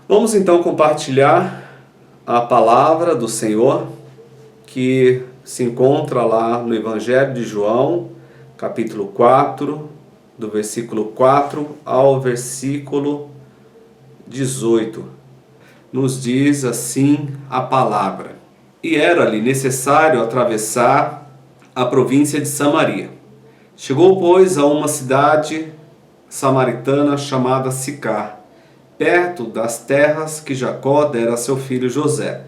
Vamos então compartilhar a palavra do Senhor que se encontra lá no Evangelho de João, capítulo 4, do versículo 4 ao versículo 18. Nos diz assim a palavra: E era-lhe necessário atravessar a província de Samaria. Chegou, pois, a uma cidade samaritana chamada Sicar, perto das terras que Jacó dera a seu filho José.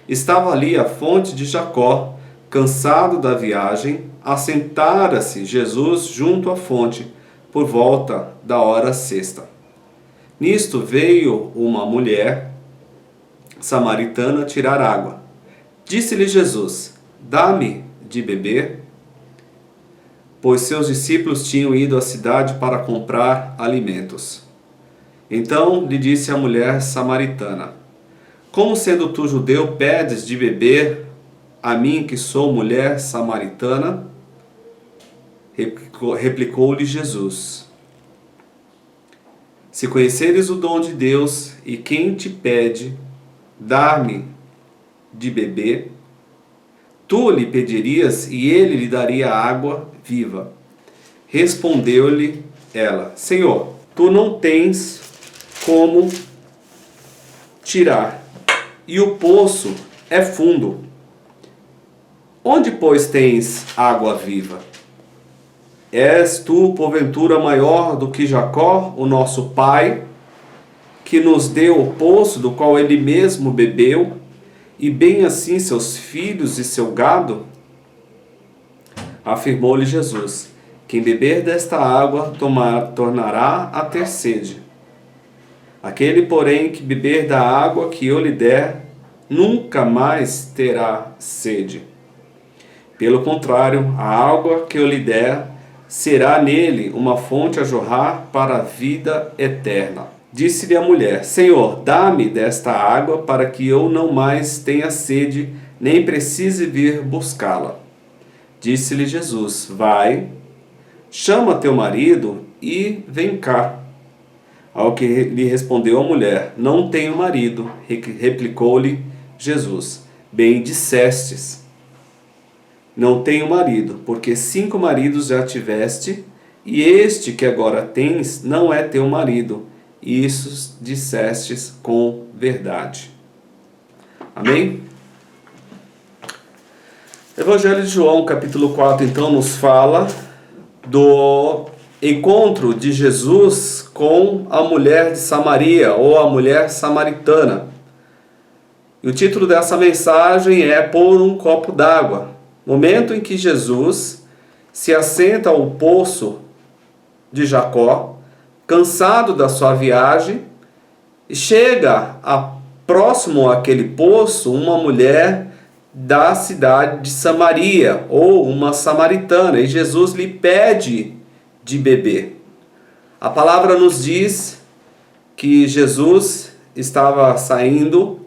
Estava ali a fonte de Jacó. Cansado da viagem, assentara-se Jesus junto à fonte, por volta da hora sexta. Nisto veio uma mulher samaritana tirar água. Disse-lhe Jesus: Dá-me de beber, pois seus discípulos tinham ido à cidade para comprar alimentos. Então lhe disse a mulher samaritana: Como sendo tu judeu pedes de beber a mim que sou mulher samaritana? Replicou-lhe Jesus: Se conheceres o dom de Deus e quem te pede dar-me de beber, tu lhe pedirias e ele lhe daria água viva. Respondeu-lhe ela: Senhor, tu não tens como tirar, e o poço é fundo. Onde, pois, tens água viva? És tu, porventura, maior do que Jacó, o nosso pai, que nos deu o poço do qual ele mesmo bebeu, e bem assim seus filhos e seu gado? Afirmou-lhe Jesus: Quem beber desta água tornará a ter sede. Aquele, porém, que beber da água que eu lhe der, nunca mais terá sede. Pelo contrário, a água que eu lhe der será nele uma fonte a jorrar para a vida eterna. Disse-lhe a mulher: Senhor, dá-me desta água para que eu não mais tenha sede, nem precise vir buscá-la. Disse-lhe Jesus: Vai, chama teu marido e vem cá. Ao que lhe respondeu a mulher: Não tenho marido. Replicou-lhe Jesus: Bem dissestes, não tenho marido, porque 5 maridos já tiveste, e este que agora tens não é teu marido. Isso dissestes com verdade. Amém? Evangelho de João, capítulo 4, então, nos fala do encontro de Jesus com a mulher de Samaria, ou a mulher samaritana. E o título dessa mensagem é Por um copo d'água. Momento em que Jesus se assenta ao poço de Jacó, cansado da sua viagem, e chega próximo àquele poço uma mulher da cidade de Samaria, ou uma samaritana, e Jesus lhe pede de beber. A palavra nos diz que Jesus estava saindo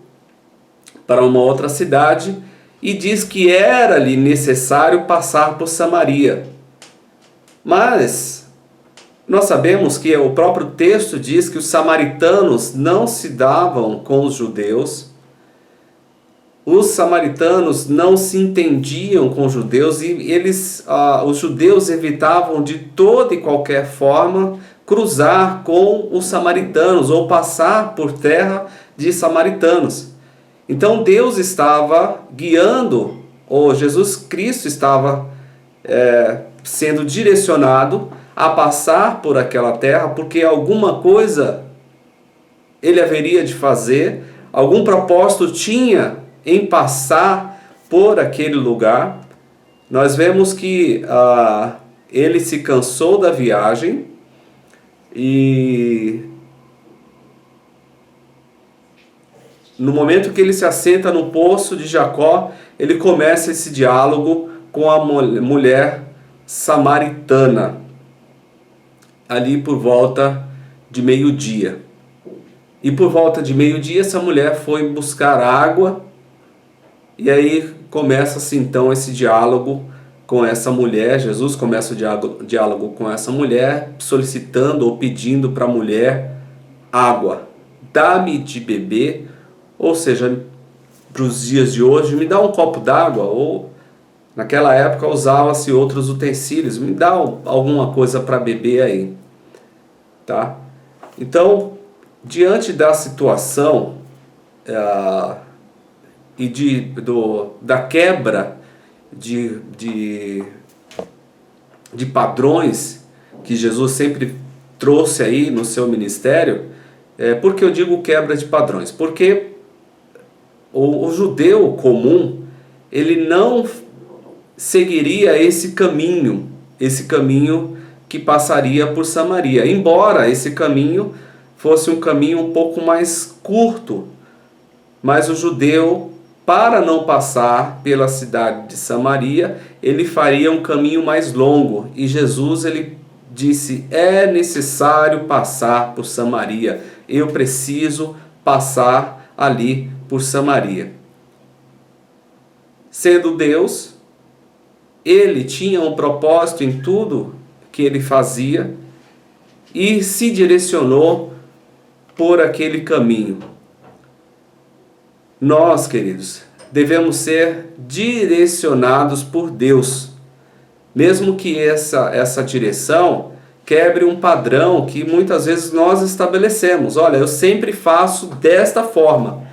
para uma outra cidade e diz que era-lhe necessário passar por Samaria. Mas nós sabemos que o próprio texto diz que os samaritanos não se davam com os judeus. Os samaritanos não se entendiam com os judeus e os judeus evitavam de toda e qualquer forma cruzar com os samaritanos ou passar por terra de samaritanos. Então Deus estava guiando, ou Jesus Cristo estava sendo direcionado a passar por aquela terra, porque alguma coisa ele haveria de fazer, algum propósito tinha em passar por aquele lugar. Nós vemos que ele se cansou da viagem e no momento que ele se assenta no poço de Jacó, ele começa esse diálogo com a mulher samaritana, ali por volta de meio-dia. E por volta de meio-dia essa mulher foi buscar água, e aí começa-se então esse diálogo com essa mulher. Jesus começa o diálogo com essa mulher, solicitando ou pedindo para a mulher água dá-me de beber, ou seja, para os dias de hoje, me dá um copo d'água, ou naquela época usava-se outros utensílios, me dá alguma coisa para beber aí, tá? Então, diante da situação da quebra de padrões que Jesus sempre trouxe aí no seu ministério, por que eu digo quebra de padrões? Porque o judeu comum, ele não seguiria esse caminho que passaria por Samaria, embora esse caminho fosse um caminho um pouco mais curto, mas o judeu, para não passar pela cidade de Samaria, ele faria um caminho mais longo, e Jesus ele disse: é necessário passar por Samaria, eu preciso passar ali por Samaria. Sendo Deus, ele tinha um propósito em tudo que ele fazia e se direcionou por aquele caminho. Nós, queridos, devemos ser direcionados por Deus, mesmo que essa direção quebre um padrão que muitas vezes nós estabelecemos. Olha, eu sempre faço desta forma,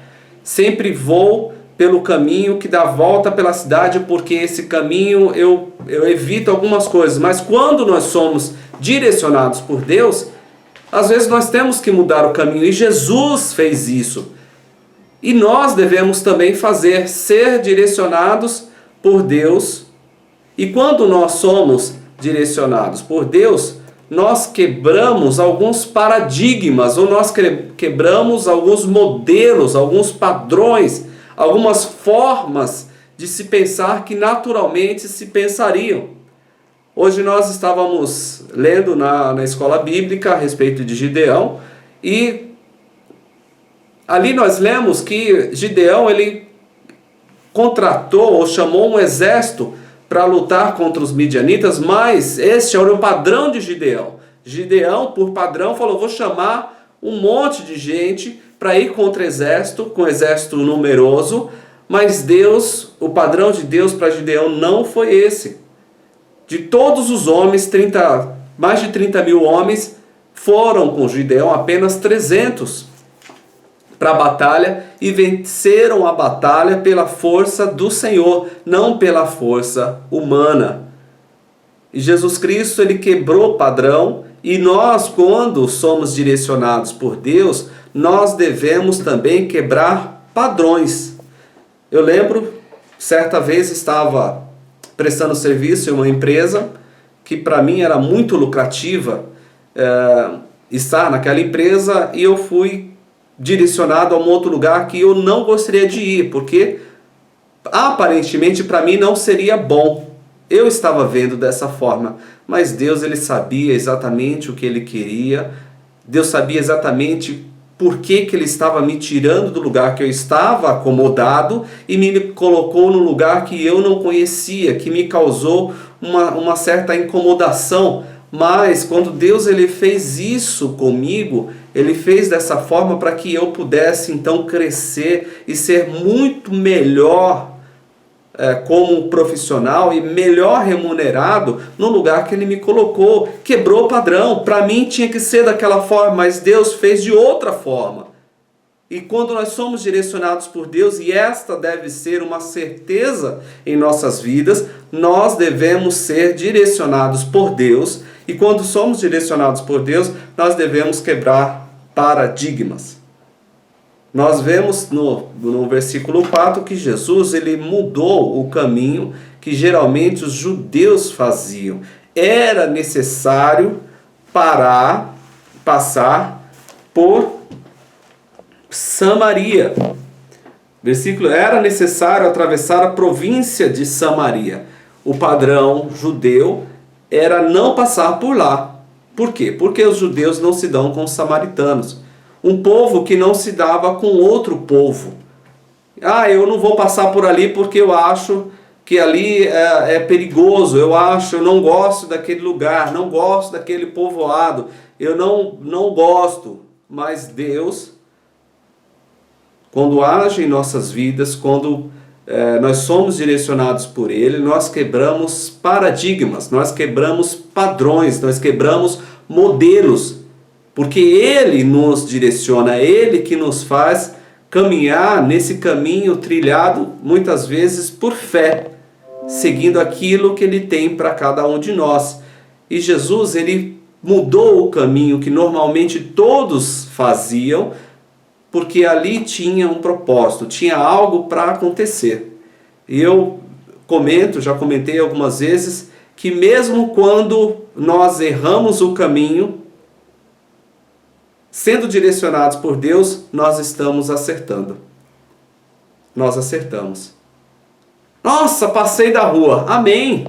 sempre vou pelo caminho que dá volta pela cidade, porque esse caminho eu evito algumas coisas. Mas quando nós somos direcionados por Deus, às vezes nós temos que mudar o caminho, e Jesus fez isso. E nós devemos também ser direcionados por Deus. E quando nós somos direcionados por Deus, nós quebramos alguns paradigmas, ou nós quebramos alguns modelos, alguns padrões, algumas formas de se pensar que naturalmente se pensariam. Hoje nós estávamos lendo na escola bíblica a respeito de Gideão, e ali nós lemos que Gideão ele contratou ou chamou um exército para lutar contra os midianitas, mas este era o padrão de Gideão. Gideão, por padrão, falou: vou chamar um monte de gente para ir contra o exército, com um exército numeroso, mas Deus, o padrão de Deus para Gideão não foi esse. De todos os homens, mais de 30 mil homens foram com Gideão, apenas 300 para a batalha, e venceram a batalha pela força do Senhor, não pela força humana. E Jesus Cristo, ele quebrou o padrão, e nós, quando somos direcionados por Deus, nós devemos também quebrar padrões. Eu lembro, certa vez estava prestando serviço em uma empresa que para mim era muito lucrativa estar naquela empresa, e eu fui direcionado a um outro lugar que eu não gostaria de ir, porque aparentemente para mim não seria bom. Eu estava vendo dessa forma, mas Deus ele sabia exatamente o que ele queria. Deus sabia exatamente por que ele estava me tirando do lugar que eu estava acomodado e me colocou no lugar que eu não conhecia, que me causou uma certa incomodação. Mas quando Deus ele fez isso comigo, ele fez dessa forma para que eu pudesse então crescer e ser muito melhor como profissional e melhor remunerado no lugar que ele me colocou. Quebrou o padrão. Para mim tinha que ser daquela forma, mas Deus fez de outra forma. E quando nós somos direcionados por Deus, e esta deve ser uma certeza em nossas vidas, nós devemos ser direcionados por Deus. E quando somos direcionados por Deus, nós devemos quebrar paradigmas. Nós vemos no versículo 4 que Jesus ele mudou o caminho que geralmente os judeus faziam. Era necessário passar por Samaria. Versículo: era necessário atravessar a província de Samaria. O padrão judeu era não passar por lá. Por quê? Porque os judeus não se dão com os samaritanos. Um povo que não se dava com outro povo. Eu não vou passar por ali porque eu acho que ali é perigoso, eu não gosto daquele lugar, não gosto daquele povoado, eu não gosto. Mas Deus quando age em nossas vidas, quando nós somos direcionados por Ele, nós quebramos paradigmas, nós quebramos padrões, nós quebramos modelos, porque Ele nos direciona, é Ele que nos faz caminhar nesse caminho trilhado muitas vezes por fé, seguindo aquilo que Ele tem para cada um de nós. E Jesus, Ele mudou o caminho que normalmente todos faziam, porque ali tinha um propósito, tinha algo para acontecer. E eu já comentei algumas vezes, que mesmo quando nós erramos o caminho, sendo direcionados por Deus, nós estamos acertando. Nós acertamos. Nossa, passei da rua. Amém.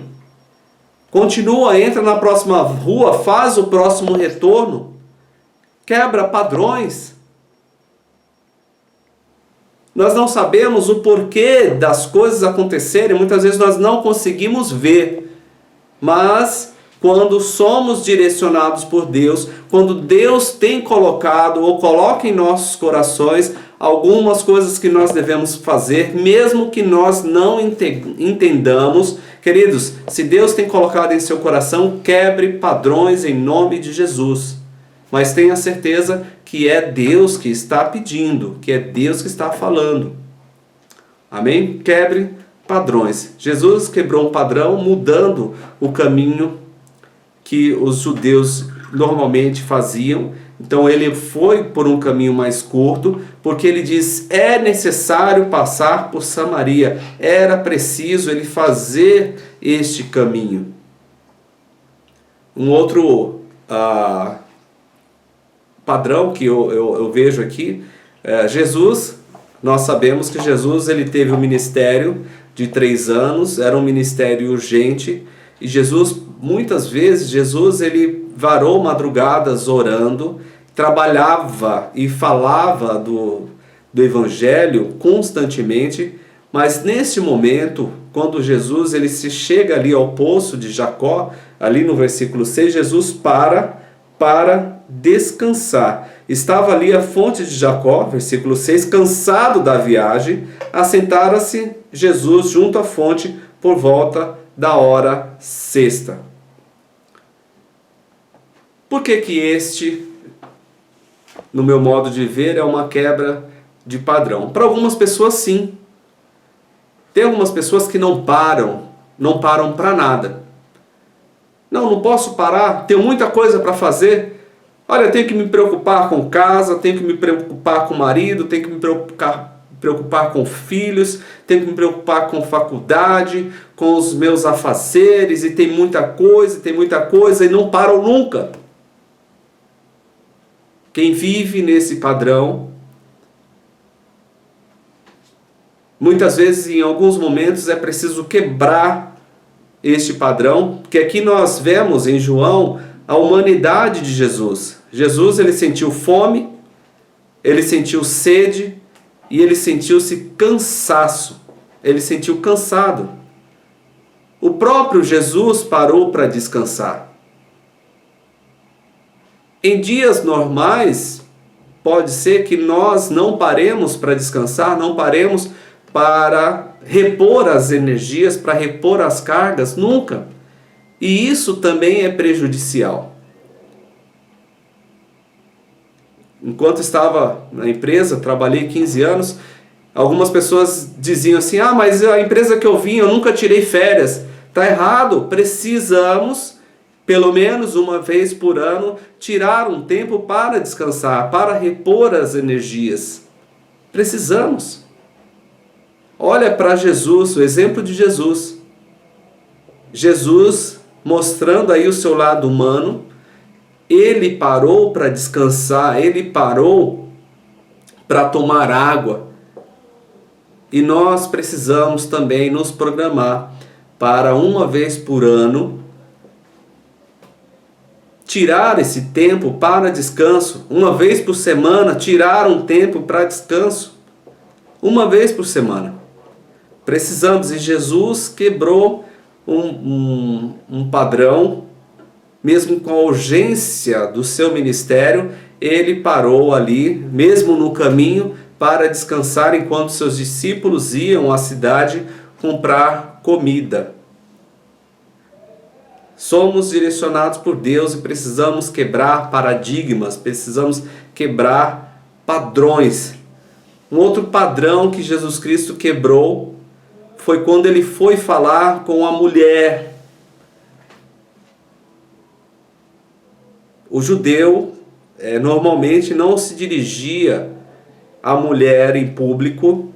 Continua, entra na próxima rua, faz o próximo retorno. Quebra padrões. Nós não sabemos o porquê das coisas acontecerem, muitas vezes nós não conseguimos ver. Mas quando somos direcionados por Deus, quando Deus tem colocado ou coloca em nossos corações algumas coisas que nós devemos fazer, mesmo que nós não entendamos, queridos, se Deus tem colocado em seu coração, quebre padrões em nome de Jesus. Mas tenha certeza que é Deus que está pedindo, que é Deus que está falando. Amém? Quebre padrões. Jesus quebrou um padrão mudando o caminho que os judeus normalmente faziam. Então ele foi por um caminho mais curto, porque ele diz, é necessário passar por Samaria. Era preciso ele fazer este caminho. Um outro padrão que eu vejo aqui, Jesus, nós sabemos que Jesus ele teve um ministério de 3 anos, era um ministério urgente, e Jesus, muitas vezes, ele varou madrugadas orando, trabalhava e falava do Evangelho constantemente, mas neste momento, quando Jesus ele se chega ali ao poço de Jacó, ali no versículo 6, Jesus para descansar. Estava ali a fonte de Jacó, versículo 6, cansado da viagem, assentara-se Jesus junto à fonte por volta da hora sexta. Por que este, no meu modo de ver, é uma quebra de padrão? Para algumas pessoas, sim. Tem algumas pessoas que não param para nada. Não posso parar, tenho muita coisa para fazer. Olha, tenho que me preocupar com casa, tenho que me preocupar com o marido, tenho que me preocupar com filhos, tenho que me preocupar com faculdade, com os meus afazeres, e tem muita coisa, e não param nunca. Quem vive nesse padrão, muitas vezes, em alguns momentos, é preciso quebrar este padrão, porque aqui nós vemos em João a humanidade de Jesus. Jesus, ele sentiu fome, ele sentiu sede e ele sentiu-se cansaço. Ele sentiu cansado. O próprio Jesus parou para descansar. Em dias normais, pode ser que nós não paremos para descansar, não paremos para repor as energias, para repor as cargas, nunca. E isso também é prejudicial. Enquanto estava na empresa, trabalhei 15 anos, algumas pessoas diziam assim, mas a empresa que eu vim, eu nunca tirei férias. Está errado, precisamos, pelo menos uma vez por ano, tirar um tempo para descansar, para repor as energias. Precisamos. Olha para Jesus, o exemplo de Jesus. Jesus, mostrando aí o seu lado humano, ele parou para descansar, ele parou para tomar água. E nós precisamos também nos programar para uma vez por ano tirar esse tempo para descanso. Uma vez por semana, tirar um tempo para descanso. Uma vez por semana. Precisamos, e Jesus quebrou um padrão, mesmo com a urgência do seu ministério, ele parou ali, mesmo no caminho, para descansar enquanto seus discípulos iam à cidade comprar comida. Somos direcionados por Deus e precisamos quebrar paradigmas, precisamos quebrar padrões. Um outro padrão que Jesus Cristo quebrou foi quando ele foi falar com a mulher. O judeu normalmente não se dirigia à mulher em público,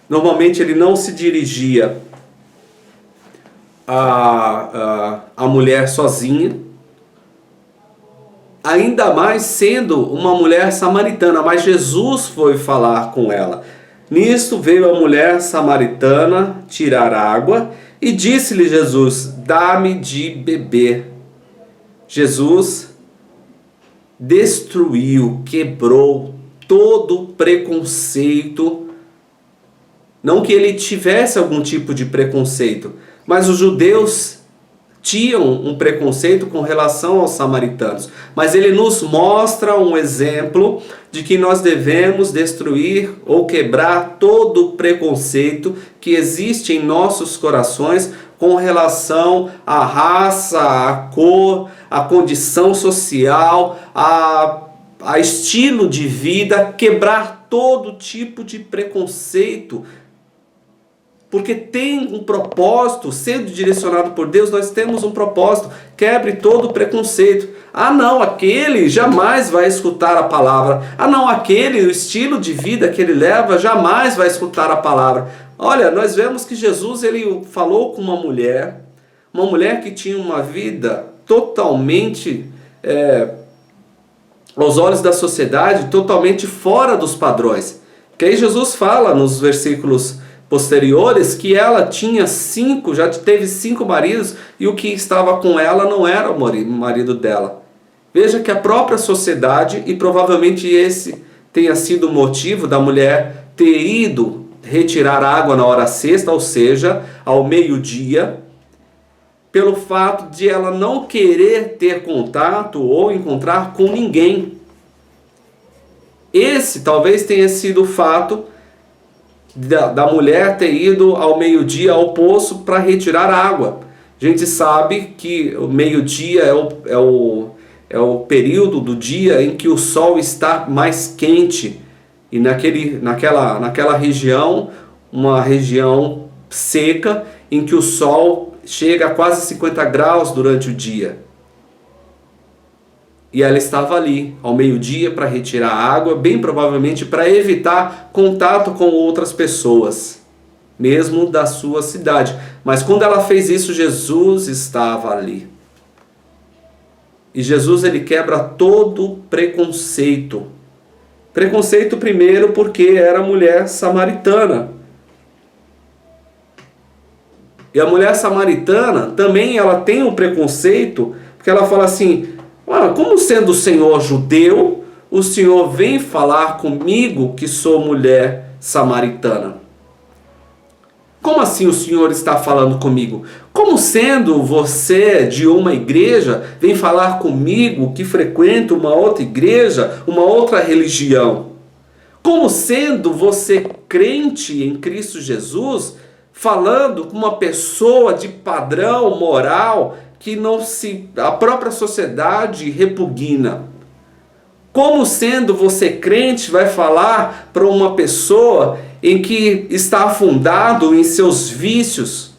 normalmente ele não se dirigia a mulher sozinha, ainda mais sendo uma mulher samaritana, mas Jesus foi falar com ela. Nisto veio a mulher samaritana tirar água e disse-lhe Jesus: dá-me de beber. Jesus destruiu, quebrou todo preconceito. Não que ele tivesse algum tipo de preconceito, mas os judeus tinham um preconceito com relação aos samaritanos. Mas ele nos mostra um exemplo de que nós devemos destruir ou quebrar todo o preconceito que existe em nossos corações com relação à raça, à cor, à condição social, a estilo de vida, quebrar todo tipo de preconceito. Porque tem um propósito, sendo direcionado por Deus, nós temos um propósito. Quebre todo o preconceito. Ah não, aquele jamais vai escutar a palavra. Ah não, aquele, o estilo de vida que ele leva, jamais vai escutar a palavra. Olha, nós vemos que Jesus ele falou com uma mulher que tinha uma vida totalmente, aos olhos da sociedade, totalmente fora dos padrões. Que aí Jesus fala nos versículos posteriores que ela tinha já teve 5 maridos e o que estava com ela não era o marido dela. Veja que a própria sociedade, e provavelmente esse tenha sido o motivo da mulher ter ido retirar água na hora sexta, ou seja, ao meio-dia, pelo fato de ela não querer ter contato ou encontrar com ninguém. Esse talvez tenha sido o fato da mulher ter ido ao meio-dia ao poço para retirar água. A gente sabe que o meio-dia é o período do dia em que o sol está mais quente. E naquela região, uma região seca, em que o sol chega a quase 50 graus durante o dia. E ela estava ali ao meio-dia para retirar água, bem provavelmente para evitar contato com outras pessoas, mesmo da sua cidade. Mas quando ela fez isso, Jesus estava ali. E Jesus ele quebra todo preconceito. Preconceito primeiro porque era mulher samaritana. E a mulher samaritana também ela tem um preconceito, porque ela fala assim: como sendo o Senhor judeu, o Senhor vem falar comigo que sou mulher samaritana? Como assim o Senhor está falando comigo? Como sendo você de uma igreja, vem falar comigo que frequenta uma outra igreja, uma outra religião? Como sendo você crente em Cristo Jesus, falando com uma pessoa de padrão moral que a própria sociedade repugna? Como sendo você crente vai falar para uma pessoa em que está afundado em seus vícios?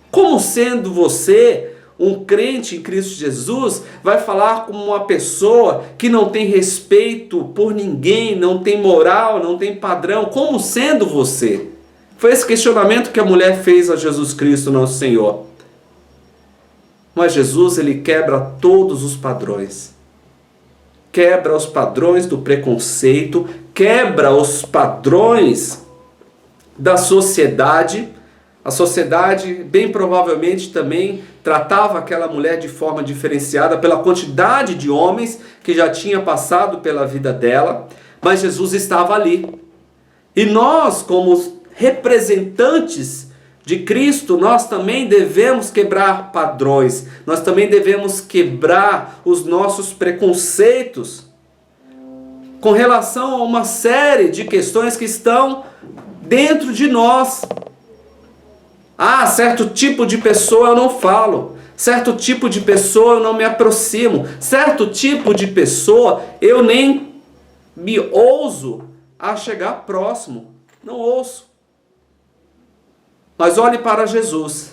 Como sendo você um crente em Cristo Jesus vai falar com uma pessoa que não tem respeito por ninguém, não tem moral, não tem padrão? Como sendo você? Foi esse questionamento que a mulher fez a Jesus Cristo, nosso Senhor. Mas Jesus ele quebra todos os padrões. Quebra os padrões do preconceito, quebra os padrões da sociedade. A sociedade, bem provavelmente, também tratava aquela mulher de forma diferenciada pela quantidade de homens que já tinha passado pela vida dela, mas Jesus estava ali. E nós, como representantes de Cristo, nós também devemos quebrar padrões, nós também devemos quebrar os nossos preconceitos. com relação a uma série de questões que estão dentro de nós. Ah, certo tipo de pessoa eu não falo, certo tipo de pessoa eu não me aproximo, certo tipo de pessoa eu nem me ouso a chegar próximo, não ouço. Mas olhe para Jesus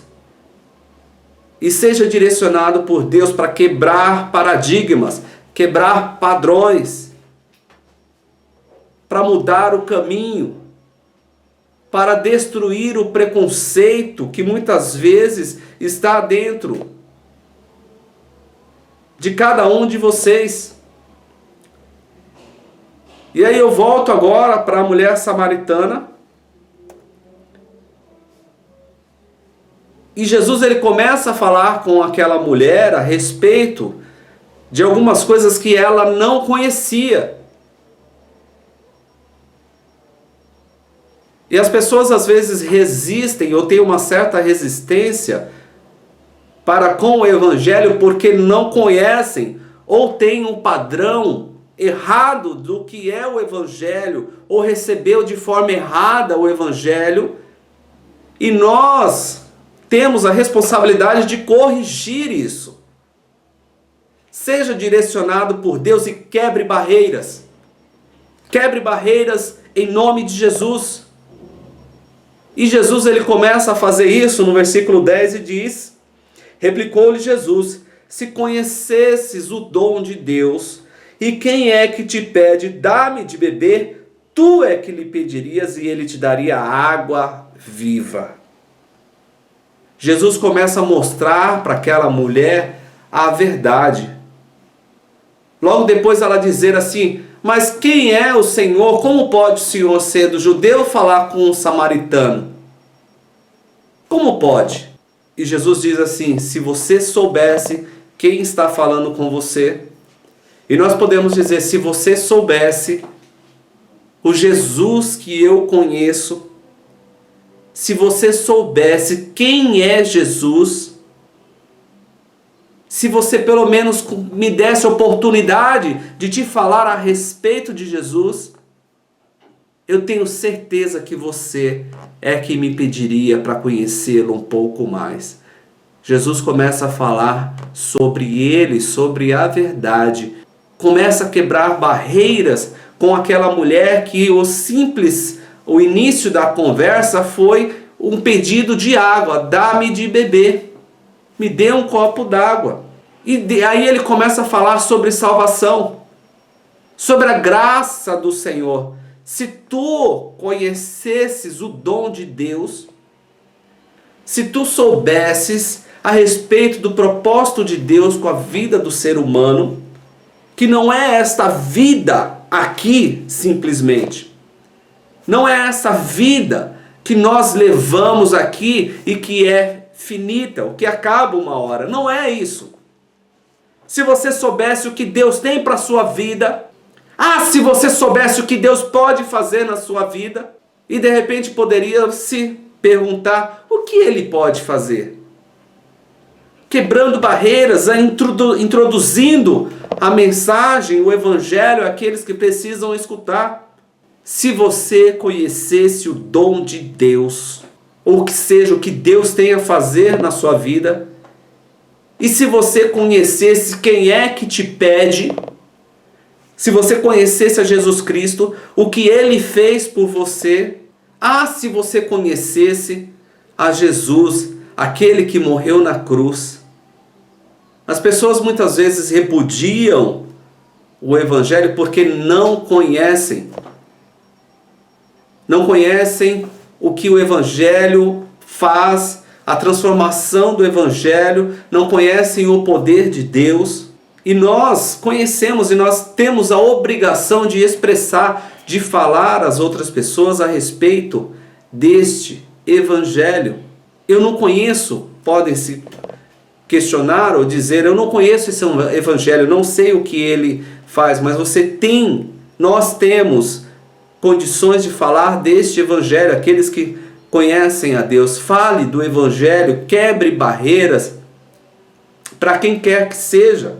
e seja direcionado por Deus para quebrar paradigmas, quebrar padrões, para mudar o caminho, para destruir o preconceito que muitas vezes está dentro de cada um de vocês. E aí eu volto agora para a mulher samaritana. E Jesus ele começa a falar com aquela mulher a respeito de algumas coisas que ela não conhecia. E as pessoas às vezes resistem ou têm uma certa resistência para com o Evangelho porque não conhecem ou têm um padrão errado do que é o Evangelho ou recebeu de forma errada o Evangelho. E nós temos a responsabilidade de corrigir isso. Seja direcionado por Deus e quebre barreiras. Quebre barreiras em nome de Jesus. E Jesus ele começa a fazer isso no versículo 10 e diz: replicou-lhe Jesus: se conhecesses o dom de Deus, e quem é que te pede, dá-me de beber, tu é que lhe pedirias e ele te daria água viva. Jesus começa a mostrar para aquela mulher a verdade. Logo depois ela dizer assim: mas quem é o Senhor? Como pode o Senhor, sendo judeu, falar com um samaritano? Como pode? E Jesus diz assim: se você soubesse quem está falando com você. E nós podemos dizer: se você soubesse o Jesus que eu conheço, se você soubesse quem é Jesus, se você pelo menos me desse a oportunidade de te falar a respeito de Jesus, eu tenho certeza que você é que me pediria para conhecê-lo um pouco mais. Jesus começa a falar sobre ele, sobre a verdade. Começa a quebrar barreiras com aquela mulher que o início da conversa foi um pedido de água. Dá-me de beber. Me dê um copo d'água. E aí ele começa a falar sobre salvação, sobre a graça do Senhor. Se tu conhecesses o dom de Deus, se tu soubesses a respeito do propósito de Deus com a vida do ser humano, que não é esta vida aqui simplesmente, não é essa vida que nós levamos aqui e que é finita, o que acaba uma hora, não é isso. Se você soubesse o que Deus tem para a sua vida, se você soubesse o que Deus pode fazer na sua vida, e de repente poderia se perguntar: o que Ele pode fazer? Quebrando barreiras, introduzindo a mensagem, o Evangelho àqueles que precisam escutar. Se você conhecesse o dom de Deus, ou que seja o que Deus tem a fazer na sua vida, e se você conhecesse quem é que te pede, se você conhecesse a Jesus Cristo, o que Ele fez por você, se você conhecesse a Jesus, aquele que morreu na cruz. As pessoas muitas vezes repudiam o Evangelho porque não conhecem. Não conhecem o que o Evangelho faz, a transformação do Evangelho, não conhecem o poder de Deus. E nós conhecemos e nós temos a obrigação de expressar, de falar às outras pessoas a respeito deste Evangelho. Eu não conheço, podem se questionar ou dizer: eu não conheço esse Evangelho, não sei o que ele faz, mas nós temos condições de falar deste Evangelho. Aqueles que conhecem a Deus, fale do Evangelho, quebre barreiras para quem quer que seja.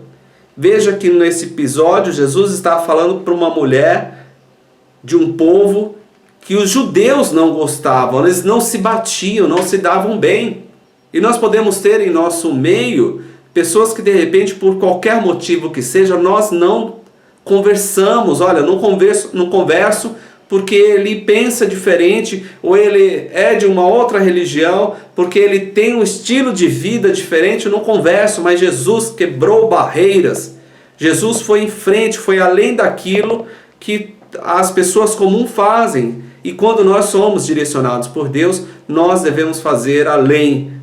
Veja que nesse episódio Jesus está falando para uma mulher de um povo que os judeus não gostavam, eles não se batiam, não se davam bem. E nós podemos ter em nosso meio pessoas que de repente, por qualquer motivo que seja, nós não conversamos. Olha, não converso porque ele pensa diferente, ou ele é de uma outra religião, porque ele tem um estilo de vida diferente, eu não converso. Mas Jesus quebrou barreiras, Jesus foi em frente, foi além daquilo que as pessoas comuns fazem. E quando nós somos direcionados por Deus, nós devemos fazer além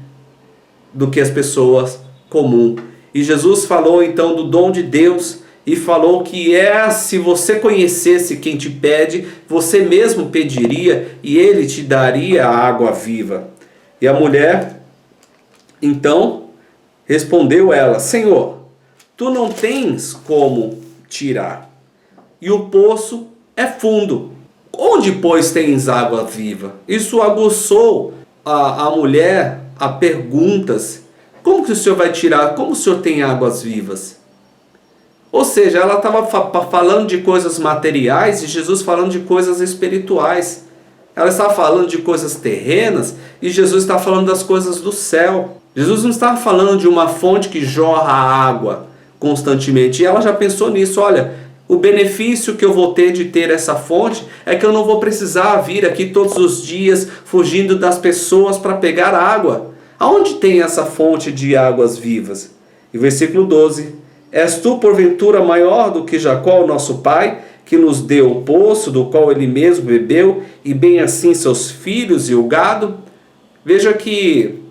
do que as pessoas comuns. E Jesus falou então do dom de Deus, e falou que se você conhecesse quem te pede, você mesmo pediria e ele te daria a água viva. E a mulher, então, respondeu ela: Senhor, tu não tens como tirar, e o poço é fundo. Onde, pois, tens água viva? Isso aguçou a mulher a perguntas. Como que o Senhor vai tirar? Como o Senhor tem águas vivas? Ou seja, ela estava falando de coisas materiais e Jesus falando de coisas espirituais. Ela estava falando de coisas terrenas e Jesus está falando das coisas do céu. Jesus não estava falando de uma fonte que jorra água constantemente. E ela já pensou nisso. Olha, o benefício que eu vou ter de ter essa fonte é que eu não vou precisar vir aqui todos os dias fugindo das pessoas para pegar água. Aonde tem essa fonte de águas vivas? E versículo 12. És tu porventura maior do que Jacó, nosso pai, que nos deu o poço do qual ele mesmo bebeu, e bem assim seus filhos e o gado? Veja que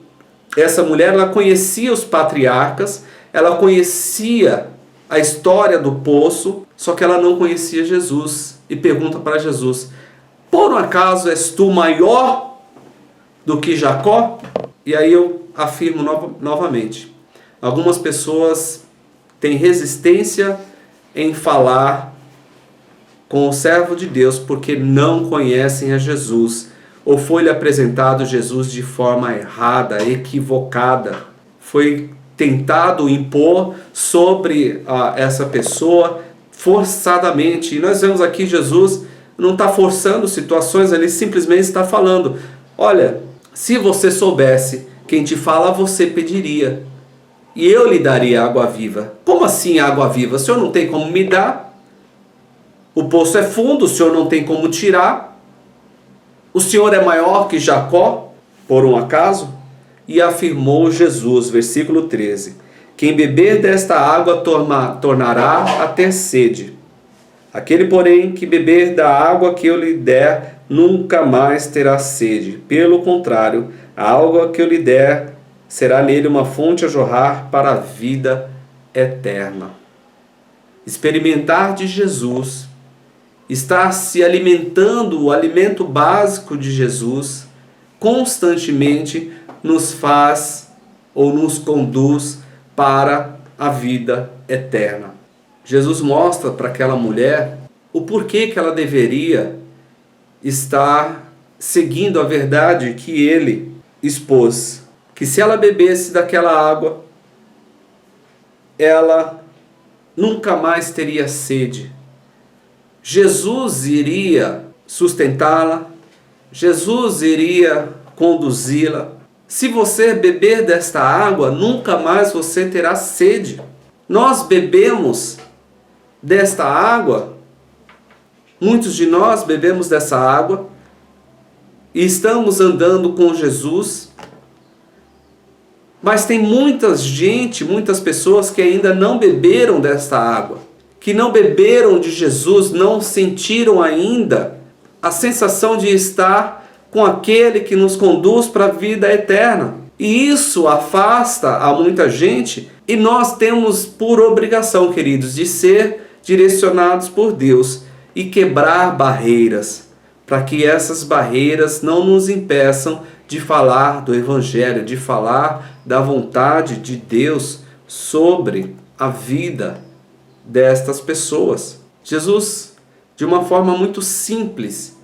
essa mulher, ela conhecia os patriarcas, ela conhecia a história do poço, só que ela não conhecia Jesus. E pergunta para Jesus: por um acaso és tu maior do que Jacó? E aí eu afirmo novamente, algumas pessoas têm resistência em falar com o servo de Deus porque não conhecem a Jesus, ou foi-lhe apresentado Jesus de forma errada, equivocada. Foi tentado impor sobre essa pessoa forçadamente. E nós vemos aqui Jesus não está forçando situações, ele simplesmente está falando: olha, se você soubesse quem te fala, você pediria, e eu lhe daria água viva. Como assim água viva? O Senhor não tem como me dar? O poço é fundo, o Senhor não tem como tirar? O Senhor é maior que Jacó, por um acaso? E afirmou Jesus, versículo 13: quem beber desta água tornará a ter sede. Aquele, porém, que beber da água que eu lhe der, nunca mais terá sede. Pelo contrário, a água que eu lhe der será nele uma fonte a jorrar para a vida eterna. Experimentar de Jesus, estar se alimentando, o alimento básico de Jesus, constantemente nos faz ou nos conduz para a vida eterna. Jesus mostra para aquela mulher o porquê que ela deveria estar seguindo a verdade que ele expôs. Que se ela bebesse daquela água, ela nunca mais teria sede. Jesus iria sustentá-la, Jesus iria conduzi-la. Se você beber desta água, nunca mais você terá sede. Nós bebemos desta água, muitos de nós bebemos dessa água e estamos andando com Jesus. Mas tem muitas pessoas que ainda não beberam desta água, que não beberam de Jesus, não sentiram ainda a sensação de estar com aquele que nos conduz para a vida eterna. E isso afasta a muita gente, e nós temos por obrigação, queridos, de ser direcionados por Deus e quebrar barreiras, para que essas barreiras não nos impeçam de falar do Evangelho, de falar da vontade de Deus sobre a vida destas pessoas. Jesus, de uma forma muito simples,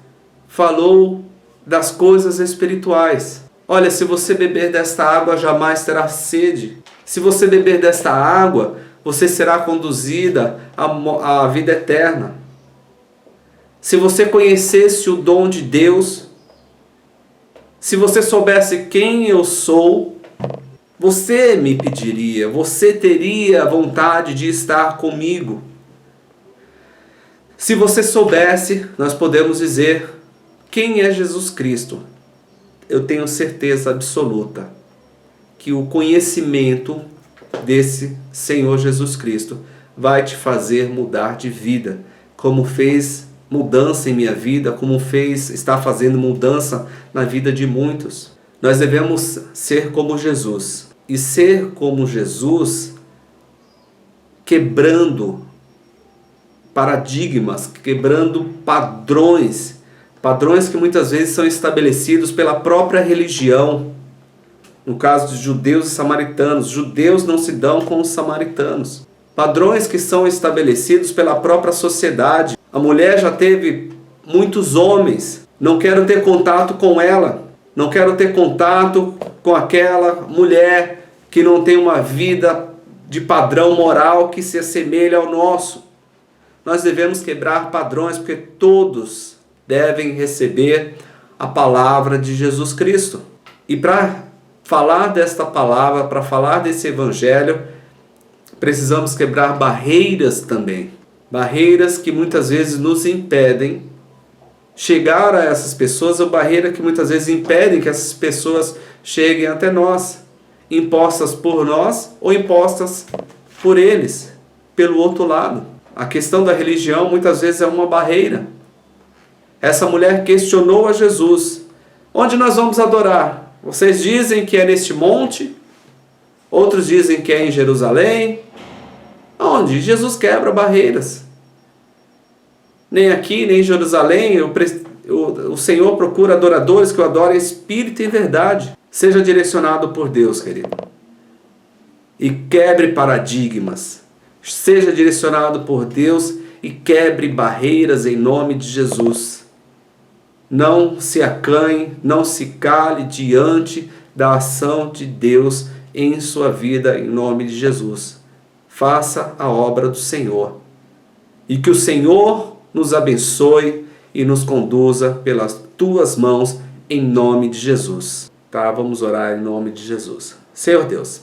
falou das coisas espirituais. Olha, se você beber desta água, jamais terá sede. Se você beber desta água, você será conduzida à vida eterna. Se você conhecesse o dom de Deus, se você soubesse quem eu sou, você me pediria, você teria vontade de estar comigo. Se você soubesse, nós podemos dizer quem é Jesus Cristo. Eu tenho certeza absoluta que o conhecimento desse Senhor Jesus Cristo vai te fazer mudar de vida, como fez mudança em minha vida, como está fazendo mudança na vida de muitos. Nós devemos ser como Jesus. E ser como Jesus, quebrando paradigmas, quebrando padrões que muitas vezes são estabelecidos pela própria religião. No caso dos judeus e samaritanos, judeus não se dão com os samaritanos. Padrões que são estabelecidos pela própria sociedade. A mulher já teve muitos homens, não quero ter contato com ela, não quero ter contato com aquela mulher que não tem uma vida de padrão moral que se assemelha ao nosso. Nós devemos quebrar padrões, porque todos devem receber a palavra de Jesus Cristo. E para falar desta palavra, para falar desse evangelho, precisamos quebrar barreiras também. Barreiras que muitas vezes nos impedem chegar a essas pessoas, ou barreiras que muitas vezes impedem que essas pessoas cheguem até nós. Impostas por nós ou impostas por eles, pelo outro lado. A questão da religião muitas vezes é uma barreira. Essa mulher questionou a Jesus: onde nós vamos adorar? Vocês dizem que é neste monte, outros dizem que é em Jerusalém. Onde? Jesus quebra barreiras. Nem aqui, nem em Jerusalém, o Senhor procura adoradores que o adorem em espírito e em verdade. Seja direcionado por Deus, querido. E quebre paradigmas. Seja direcionado por Deus e quebre barreiras em nome de Jesus. Não se acanhe, não se cale diante da ação de Deus em sua vida, em nome de Jesus. Faça a obra do Senhor. E que o Senhor nos abençoe e nos conduza pelas tuas mãos, em nome de Jesus. Tá? Vamos orar em nome de Jesus. Senhor Deus,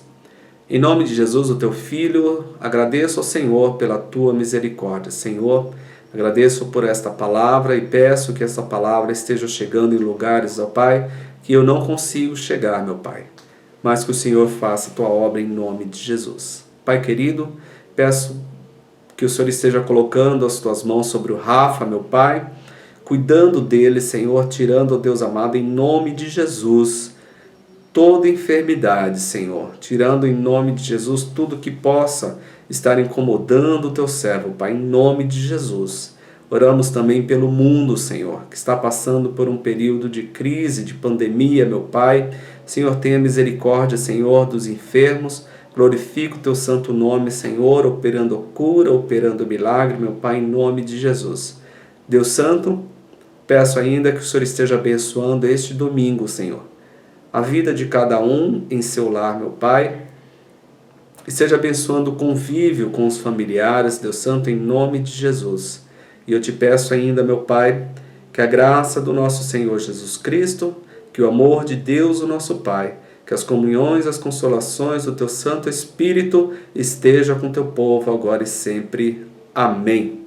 em nome de Jesus, o teu Filho, agradeço ao Senhor pela tua misericórdia. Senhor, agradeço por esta palavra e peço que essa palavra esteja chegando em lugares, ó Pai, que eu não consigo chegar, meu Pai, mas que o Senhor faça a tua obra em nome de Jesus. Pai querido, peço que o Senhor esteja colocando as tuas mãos sobre o Rafa, meu Pai, cuidando dele, Senhor, tirando, ó Deus amado, em nome de Jesus, toda enfermidade, Senhor, tirando em nome de Jesus tudo que possa estar incomodando o teu servo, Pai, em nome de Jesus. Oramos também pelo mundo, Senhor, que está passando por um período de crise, de pandemia, meu Pai. Senhor, tenha misericórdia, Senhor, dos enfermos. Glorifica o teu santo nome, Senhor, operando cura, operando milagre, meu Pai, em nome de Jesus. Deus Santo, peço ainda que o Senhor esteja abençoando este domingo, Senhor, a vida de cada um em seu lar, meu Pai, e esteja abençoando o convívio com os familiares, Deus Santo, em nome de Jesus. E eu te peço ainda, meu Pai, que a graça do nosso Senhor Jesus Cristo, que o amor de Deus, o nosso Pai, que as comunhões, as consolações do teu Santo Espírito esteja com teu povo agora e sempre. Amém.